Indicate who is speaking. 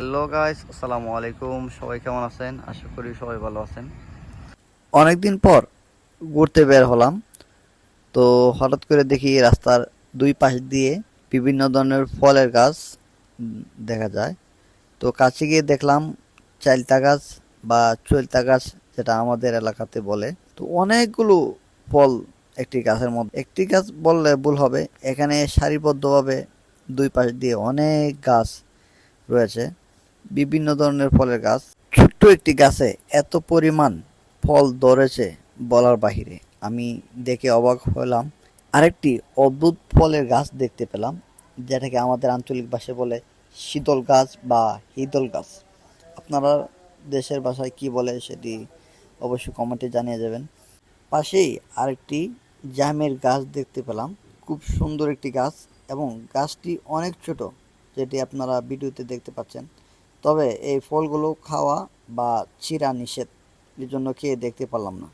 Speaker 1: Hello guys, আসসালামু আলাইকুম। সবাই কেমন আছেন? আশা করি সবাই ভালো আছেন। অনেকদিন পর ঘুরতে বের হলাম। তো হঠাৎ করে দেখি রাস্তার দুই পাশ দিয়ে বিভিন্ন ধরনের ফলের গাছ দেখা যায়। তো কাছে গিয়ে দেখলাম চাইলতা গাছ বা চৈলতা গাছ, যেটা আমাদের এলাকাতে বলে। তো অনেকগুলো ফল একটি গাছের মধ্যে, একটি গাছ বললে ভুল হবে, এখানে সারিবদ্ধভাবে দুই পাশ দিয়ে অনেক গাছ রয়েছে, বিভিন্ন ধরনের ফলের গাছ। ছোট্ট একটি গাছে এত পরিমাণ ফল ধরেছে বলার বাহিরে, আমি দেখে অবাক হলাম। আরেকটি অদ্ভুত ফলের গাছ দেখতে পেলাম, যেটাকে আমাদের আঞ্চলিক ভাষায় বলে শীতল গাছ বা হিদল গাছ। আপনারা দেশের ভাষায় কি বলে সেটি অবশ্যই কমেন্টে জানিয়ে যাবেন। পাশেই আরেকটি জামের গাছ দেখতে পেলাম, খুব সুন্দর একটি গাছ, এবং গাছটি অনেক ছোট, যেটি আপনারা ভিডিওতে দেখতে পাচ্ছেন। তবে এই ফলগুলো খাওয়া বা চিরা নিষেধ, এর জন্য খেয়ে দেখতে পারলাম না।